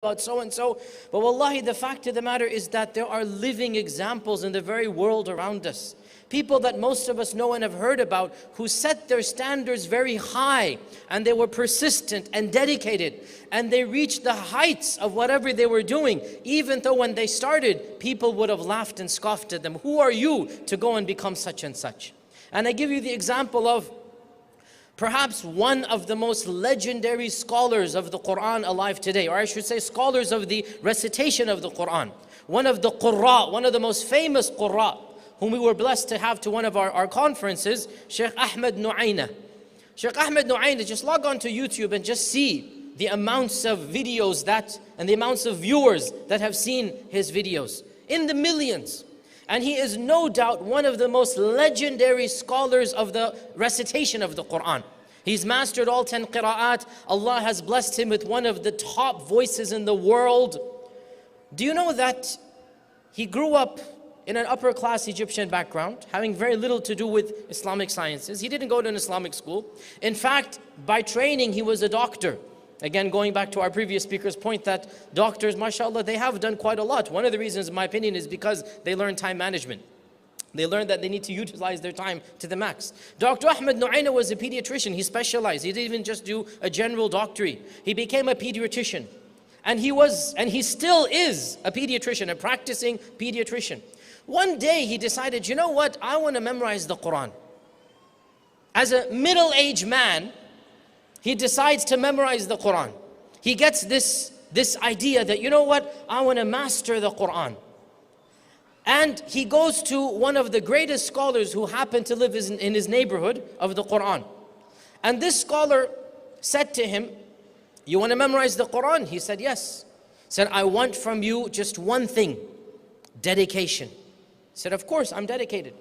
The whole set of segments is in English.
about so and so. But wallahi, the fact of the matter is that there are living examples in the very world around us. People that most of us know and have heard about, who set their standards very high, and they were persistent and dedicated, and they reached the heights of whatever they were doing, even though when they started, people would have laughed and scoffed at them. Who are you to go and become such and such? And I give you the example of perhaps one of the most legendary scholars of the Quran alive today, or I should say scholars of the recitation of the Quran. One of the Qurra, one of the most famous Qurra, whom we were blessed to have to one of our conferences, Shaykh Ahmed Nuaina. Shaykh Ahmed Nuaina, just log on to YouTube and just see the amounts of videos and the amounts of viewers that have seen his videos. In the millions. And he is no doubt one of the most legendary scholars of the recitation of the Quran. He's mastered all 10 qira'at. Allah has blessed him with one of the top voices in the world. Do you know that he grew up in an upper class Egyptian background, having very little to do with Islamic sciences? He didn't go to an Islamic school. In fact, by training, he was a doctor. Again, going back to our previous speaker's point that doctors, mashallah, they have done quite a lot. One of the reasons, in my opinion, is because they learn time management. They learn that they need to utilize their time to the max. Dr. Ahmed Nuaina was a pediatrician. He specialized. He didn't even just do a general doctorate. He became a pediatrician. And he still is a pediatrician, a practicing pediatrician. One day he decided, you know what? I want to memorize the Quran. As a middle-aged man, he decides to memorize the Quran. He gets this idea that, you know what, I want to master the Quran. And he goes to one of the greatest scholars who happened to live in his neighborhood of the Quran. And this scholar said to him, you want to memorize the Quran? He said, yes. He said, I want from you just one thing, dedication. He said, of course, I'm dedicated.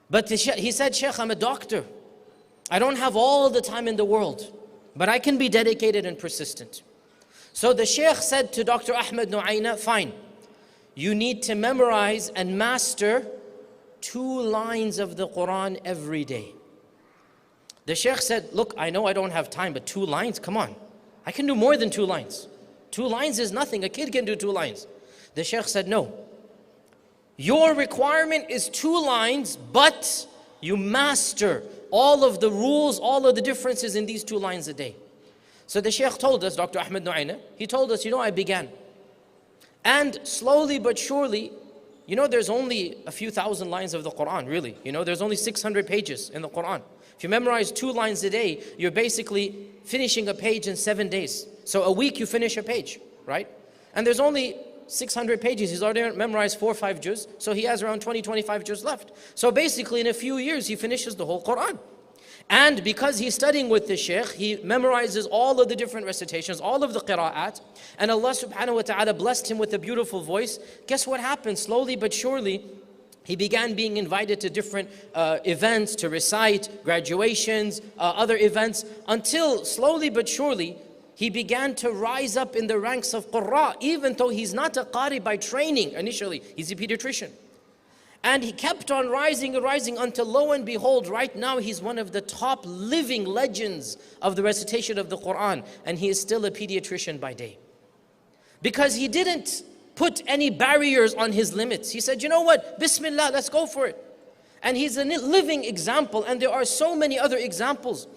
But he said, Shaykh, I'm a doctor. I don't have all the time in the world, but I can be dedicated and persistent. So the Shaykh said to Dr. Ahmed Nuaina, fine, you need to memorize and master 2 lines of the Quran every day. The Shaykh said, look, I know I don't have time, but 2 lines, come on. I can do more than 2 lines. 2 lines is nothing, a kid can do 2 lines. The Shaykh said, no. Your requirement is 2 lines, but you master all of the rules, all of the differences in these 2 lines a day. So the Shaykh told us, Dr. Ahmed Nuaina, he told us, you know, I began. And slowly but surely, you know, there's only a few thousand lines of the Quran, really. You know, there's only 600 pages in the Quran. If you memorize 2 lines a day, you're basically finishing a page in 7 days. So a week you finish a page, right? And there's only 600 pages. He's already memorized 4 or 5 juz, so he has around 20-25 juz left. So basically in a few years he finishes the whole Quran. And because he's studying with the Shaykh, he memorizes all of the different recitations, all of the qira'at, and Allah subhanahu wa ta'ala blessed him with a beautiful voice. Guess what happened? Slowly but surely he began being invited to different events to recite, graduations, other events, until slowly but surely he began to rise up in the ranks of Qurra, even though he's not a Qari by training initially. He's a pediatrician. And he kept on rising and rising until lo and behold, right now he's one of the top living legends of the recitation of the Quran. And he is still a pediatrician by day. Because he didn't put any barriers on his limits. He said, you know what, Bismillah, let's go for it. And he's a living example, and there are so many other examples.